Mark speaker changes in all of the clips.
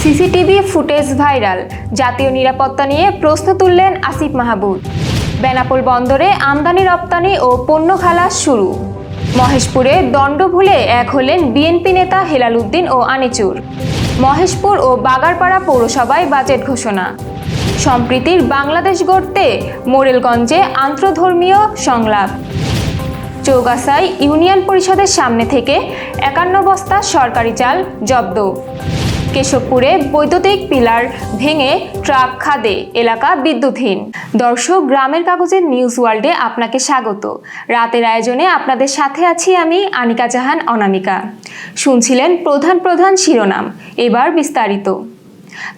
Speaker 1: CCTV footage viral, জাতীয় নিরাপত্তা নিয়ে প্রশ্ন তুললেন আসিফ মাহমুদ। বেনাপোল বন্দরে আমদানি রপ্তানি ও পণ্য খালাস শুরু। মহেশপুরে দণ্ড ভুলে এক হলেন বিএনপি নেতা হেলাল উদ্দিন ও আনিচুর। মহেশপুর ও বাগারপাড়া পৌরসভায় বাজেট ঘোষণা। সম্প্রীতির বাংলাদেশ গড়তে মোরেলগঞ্জে আন্তঃধর্মীয় সংলাপ। চৌগাছায় ইউনিয়ন পরিষদের সামনে থেকে 51 বস্তা সরকারি চাল জব্দ। কেশবপুরে বৈদ্যুতিক পিলার ভেঙে ট্রাক খাদে, এলাকা বিদ্যুৎহীন। দর্শক, গ্রামের কাগজের নিউজ ওয়ার্ল্ডে আপনাকে স্বাগত। রাতের আয়োজনে আপনাদের সাথে আছি আমি আনিকা জাহান অনামিকা। শুনছিলেন প্রধান শিরোনাম, এবার বিস্তারিত।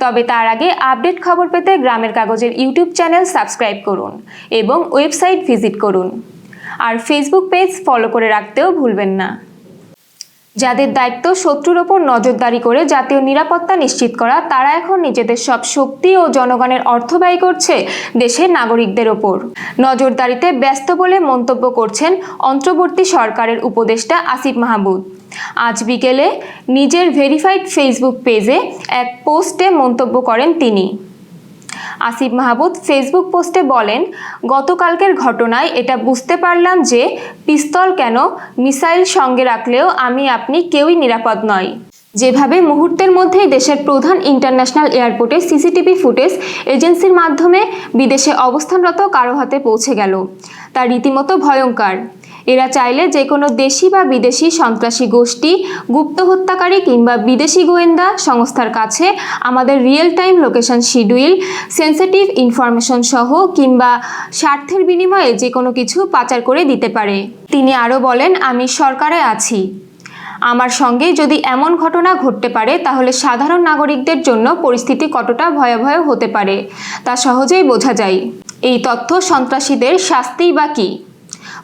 Speaker 1: তবে তার আগে আপডেট খবর পেতে গ্রামের কাগজের ইউটিউব চ্যানেল সাবস্ক্রাইব করুন এবং ওয়েবসাইট ভিজিট করুন। আর ফেসবুক পেজ ফলো করে রাখতেও ভুলবেন না। যাদের দায়িত্ব শত্রুর ওপর নজরদারি করে জাতীয় নিরাপত্তা নিশ্চিত করা, তারা এখন নিজেদের সব শক্তি ও জনগণের অর্থ ব্যয় করছে দেশের নাগরিকদের ওপর। নজরদারিতে ব্যস্ত বলে মন্তব্য করছেন অন্তর্বর্তী সরকারের উপদেষ্টা আসিফ মাহমুদ। আজ বিকেলে নিজের ভেরিফাইড ফেসবুক পেজে এক পোস্টে মন্তব্য করেন তিনি। আসিফ মাহমুদ ফেসবুক পোস্টে বলেন, গতকালকের ঘটনায় এটা বুঝতে পারলাম যে পিস্তল কেন, মিসাইল সঙ্গে রাখলেও আপনি কেউই নিরাপদ নয়। যেভাবে মুহূর্তের মধ্যেই দেশের প্রধান ইন্টারন্যাশনাল এয়ারপোর্টে সিসিটিভি ফুটেজ এজেন্সির মাধ্যমে বিদেশে অবস্থানরত কারো হাতে পৌঁছে গেল, তা রীতিমতো ভয়ঙ্কর। এরা চাইলে যে কোনো দেশি বা বিদেশি সন্ত্রাসী গোষ্ঠী, গুপ্ত হত্যাকারী কিংবা বিদেশি গোয়েন্দা সংস্থার কাছে আমাদের real time location schedule, sensitive information সহ কিংবা স্বার্থের বিনিময়ে যে কোনো কিছু পাচার করে দিতে পারে। তিনি আরও বলেন, আমি সরকারে আছি। আমার সঙ্গে যদি এমন ঘটনা ঘটতে পারে তাহলে সাধারণ নাগরিকদের জন্য পরিস্থিতি কতটা ভয়াবহ হতে পারে তা সহজেই বোঝা যায়। এই তথ্য সন্ত্রাসীদের শাস্তিই বা কী?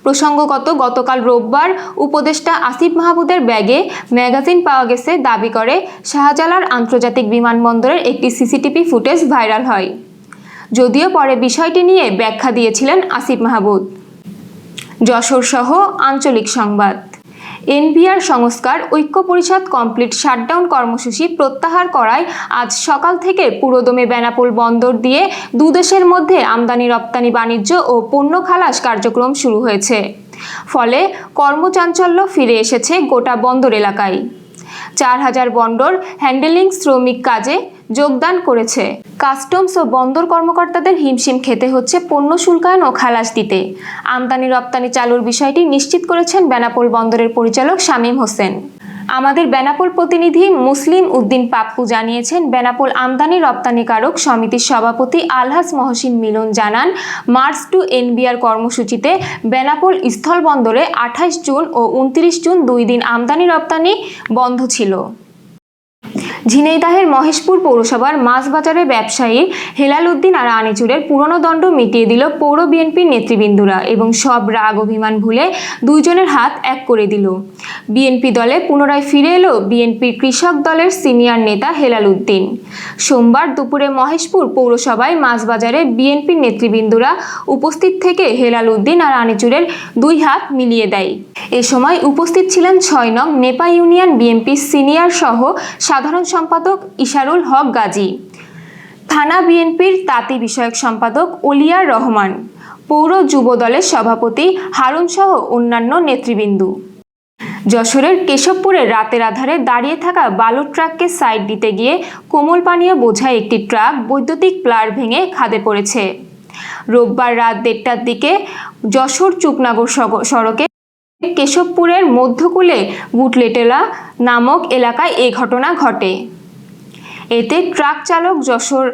Speaker 1: প্রসঙ্গগত, গতকাল রোববার উপদেষ্টা আসিফ মাহমুদের ব্যাগে ম্যাগাজিন পাওয়া গেছে দাবি করে শাহজালাল আন্তর্জাতিক বিমানবন্দরের একটি সিসিটিভি ফুটেজ ভাইরাল হয়। যদিও পরে বিষয়টি নিয়ে ব্যাখ্যা দিয়েছিলেন আসিফ মাহমুদ। যশোর সহ আঞ্চলিক সংবাদ। এনবিআর সংস্কার ঐক্য পরিষদ কমপ্লিট শাটডাউন কর্মসূচি প্রত্যাহার করায় আজ সকাল থেকে পুরোদমে বেনাপোল বন্দর দিয়ে দুদেশের মধ্যে আমদানি রপ্তানি বাণিজ্য ও পণ্য খালাস কার্যক্রম শুরু হয়েছে। ফলে কর্মচাঞ্চল্য ফিরে এসেছে গোটা বন্দর এলাকায়। 4000 বন্দর হ্যান্ডেলিং শ্রমিক কাজে যোগদান করেছে। কাস্টমস ও বন্দর কর্মকর্তাদের হিমশিম খেতে হচ্ছে পণ্য শুল্কায়ন ও খালাস দিতে। আমদানি রপ্তানি চালুর বিষয়টি নিশ্চিত করেছেন বেনাপোল বন্দরের পরিচালক শামীম হোসেন। আমাদের বেনাপোল প্রতিনিধি মুসলিম উদ্দিন পাপ্পু জানিয়েছেন, বেনাপোল আমদানি রপ্তানিকারক সমিতির সভাপতি আলহাজ মহসিন মিলন জানান, মার্চ টু এনবিআর কর্মসূচিতে বেনাপোল স্থলবন্দরে 28 জুন ও 29 জুন 2 দিন আমদানি রপ্তানি বন্ধ ছিল। ঝিনাইদহের মহেশপুর পৌরসভার মাছবাজারে ব্যবসায়ী হেলাল উদ্দিন আর আনিচুরের পুরনো দণ্ড মিটিয়ে দিল পৌর বিএনপির নেতৃবৃন্দরা এবং সব রাগ অভিমান ভুলে দুইজনের হাত এক করে দিল। বিএনপি দলে পুনরায় ফিরে এলো বিএনপির কৃষক দলের সিনিয়র নেতা হেলাল উদ্দিন। সোমবার দুপুরে মহেশপুর পৌরসভায় মাছবাজারে বিএনপির নেতৃবৃন্দরা উপস্থিত থেকে হেলাল উদ্দিন আর আনিচুরের দুই হাত মিলিয়ে দেয়। এ সময় উপস্থিত ছিলেন 6 নং নেপা ইউনিয়ন বিএনপির সিনিয়র সহ সাধারণ সম্পাদক ইশারুল হক গাজী, থানা বিএনপির তাঁতি বিষয়ক সম্পাদক ওলিয়ার রহমান, পৌর যুব দলের সভাপতি হারুন সহ অন্যান্য নেতৃবৃন্দ। যশোরের কেশবপুরে রাতের আধারে দাঁড়িয়ে থাকা বালুর ট্রাককে সাইড দিতে গিয়ে কোমল পানীয় বোঝাই একটি ট্রাক বৈদ্যুতিক প্লার ভেঙে খাদে পড়েছে। রোববার রাত 1টার দিকে যশোর চুকনাগর সড়কে কেশবপুরের মধ্যকুলে গুটলেটেলা নামক এলাকায় এ ঘটনা ঘটে। এতে ট্রাক চালক যশোর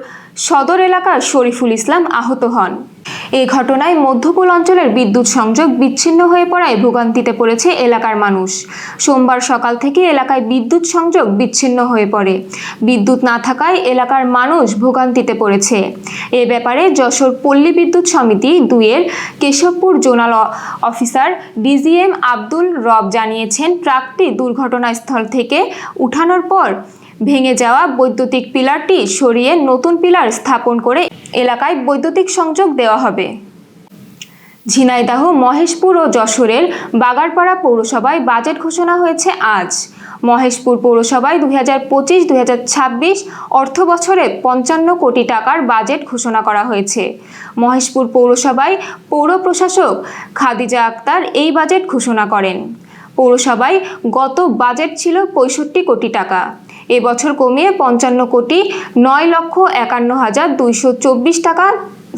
Speaker 1: সদর এলাকার শরীফুল ইসলাম আহত হন। এ ঘটনায় মধ্যকুল অঞ্চলের বিদ্যুৎ সংযোগ বিচ্ছিন্ন হয়ে পড়ায় ভোগান্তিতে পড়েছে এলাকার মানুষ। সোমবার সকাল থেকে এলাকায় বিদ্যুৎ সংযোগ বিচ্ছিন্ন হয়ে পড়ে। বিদ্যুৎ না থাকায় এলাকার মানুষ ভোগান্তিতে পড়েছে। এ ব্যাপারে যশোর পল্লী বিদ্যুৎ সমিতি 2-এর Keshabpur zonal officer DGM Abdul Rob জানিয়েছেন, ট্রাকটি দুর্ঘটনাস্থল থেকে উঠানোর পর ভেঙে যাওয়া বৈদ্যুতিক পিলারটি সরিয়ে নতুন পিলার স্থাপন করে এলাকায় বৈদ্যুতিক সংযোগ দেওয়া হবে। ঝিনাইদহ, মহেশপুর ও যশোরের বাগারপাড়া পৌরসভায় বাজেট ঘোষণা হয়েছে আজ। মহেশপুর পৌরসভায় 2025-2026 অর্থ বছরে 55 কোটি টাকার বাজেট ঘোষণা করা হয়েছে। মহেশপুর পৌরসভায় পৌর প্রশাসক খাদিজা আক্তার এই বাজেট ঘোষণা করেন। পৌরসভায় গত বাজেট ছিল 65 কোটি টাকা, এবছর কমিয়ে 55,9,51,224 টাকা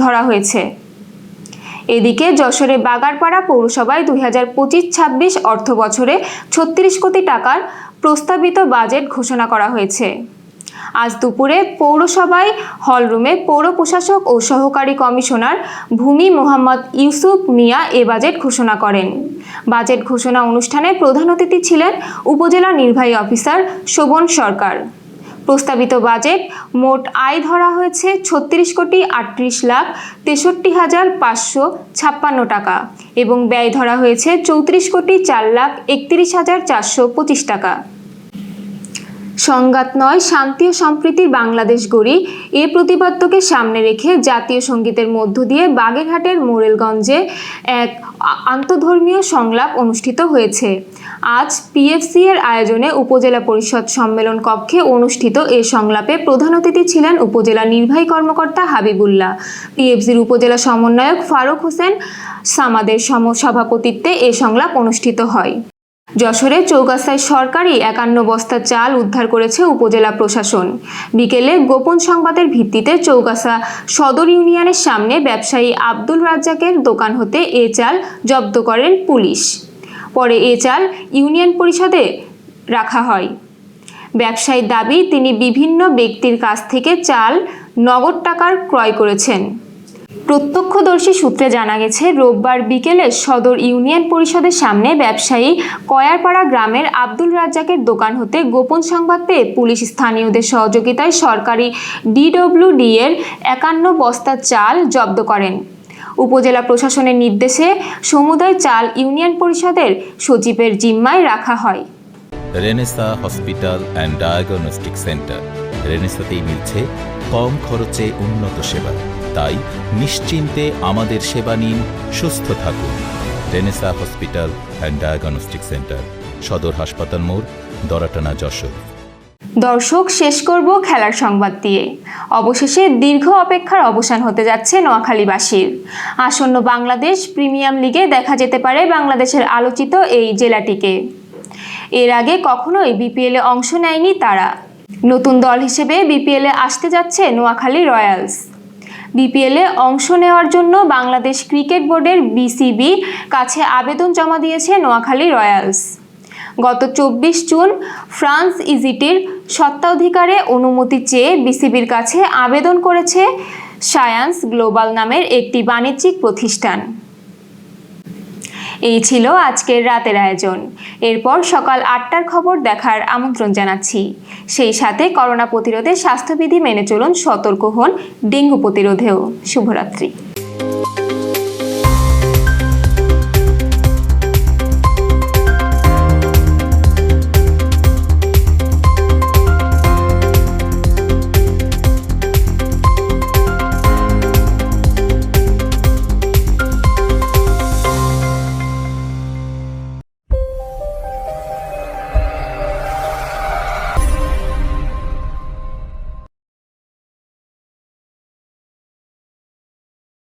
Speaker 1: ধরা হয়েছে। এদিকে যশোরে বাগারপাড়া পৌরসভায় 2025-26 অর্থ বছরে 36 কোটি টাকার প্রস্তাবিত বাজেট ঘোষণা করা হয়েছে। আজ দুপুরে পৌরসভায় হলরুমে পৌর প্রশাসক ও সহকারী কমিশনার ভূমি মোহাম্মদ ইউসুফ মিয়া এ বাজেট ঘোষণা করেন। বাজেট ঘোষণা অনুষ্ঠানে প্রধান অতিথি ছিলেন উপজেলা নির্বাহী অফিসার শোভন সরকার। প্রস্তাবিত বাজেট মোট আয় ধরা হয়েছে 36,68,63,556 টাকা এবং ব্যয় ধরা হয়েছে 34,04,31,425 টাকা। সংঘাত নয়, শান্তি ও সম্প্রীতির বাংলাদেশ গড়ি এ প্রতিপাদ্যকে সামনে রেখে জাতীয় সঙ্গীতের মধ্য দিয়ে বাগেরহাটের মোরেলগঞ্জে এক আন্তধর্মীয় সংলাপ অনুষ্ঠিত হয়েছে। আজ পিএফসি এর আয়োজনে উপজেলা পরিষদ সম্মেলন কক্ষে অনুষ্ঠিত এ সংলাপে প্রধান অতিথি ছিলেন উপজেলা নির্বাহী কর্মকর্তা হাবিবুল্লাহ। পিএফসির উপজেলা সমন্বয়ক ফারুক হোসেন সামাদের সভাপতিত্বে এ সংলাপ অনুষ্ঠিত হয়। যশোরে চৌগাছায় সরকারি 51 বস্তা চাল উদ্ধার করেছে উপজেলা প্রশাসন। বিকেলে গোপন সংবাদের ভিত্তিতে চৌগাছা সদর ইউনিয়নের সামনে ব্যবসায়ী আব্দুল রাজ্জাকের দোকান হতে এ চাল জব্দ করেন পুলিশ। পরে এ চাল ইউনিয়ন পরিষদে রাখা হয়। ব্যবসায়ীর দাবি, তিনি বিভিন্ন ব্যক্তির কাছ থেকে চাল নগদ টাকার ক্রয় করেছেন। প্রত্যক্ষদর্শী সূত্রে জানা গেছে, রোববার বিকেলে সদর ইউনিয়ন পরিষদের সামনে ব্যবসায়ী কয়ারপাড়া গ্রামের আব্দুল রাজ্জাকের দোকান হতে গোপন সংবাদ পেয়ে পুলিশ স্থানীয়দের সহযোগিতায় সরকারি ডিডব্লিউডি এর 51 বস্তা চাল জব্দ করেন। উপজেলা প্রশাসনের নির্দেশে সমুদায় চাল ইউনিয়ন পরিষদের সচিবের জিম্মায় রাখা হয়।
Speaker 2: Renaissance hospital and diagnostic centre. রেনেসাতেই মিলছে কম খরচে উন্নত সেবা, তাই নিশ্চিন্তে আমাদের সেবা নিন, সুস্থ থাকুন। Renaissance hospital and diagnostic centre, সদর হাসপাতাল মোড়, দরাটানা, যশোর।
Speaker 1: দর্শক, শেষ করব খেলার সংবাদ দিয়ে। অবশেষে দীর্ঘ অপেক্ষার অবসান হতে যাচ্ছে নোয়াখালীবাসীর। আসন্ন বাংলাদেশ প্রিমিয়ার লিগে দেখা যেতে পারে বাংলাদেশের আলোচিত এই জেলাটিকে। এর আগে কখনোই বিপিএলে অংশ নেয়নি তারা। নতুন দল হিসেবে বিপিএলে আসতে যাচ্ছে নোয়াখালী রয়্যালস। বিপিএলে অংশ নেওয়ার জন্য বাংলাদেশ ক্রিকেট বোর্ডের বিসিবি কাছে আবেদন জমা দিয়েছে নোয়াখালী রয়্যালস। গত 24 জুন ফ্রান্স ইজিটির স্বত্বাধিকারে অনুমতি চেয়ে বিসিবির কাছে আবেদন করেছে সায়ান্স গ্লোবাল নামের একটি বাণিজ্যিক প্রতিষ্ঠান। এই ছিল আজকের রাতের আয়োজন। এরপর সকাল 8টার খবর দেখার আমন্ত্রণ জানাচ্ছি। সেই সাথে করোনা প্রতিরোধে স্বাস্থ্যবিধি মেনে চলুন, সতর্ক হন ডেঙ্গু প্রতিরোধেও। শুভরাত্রি।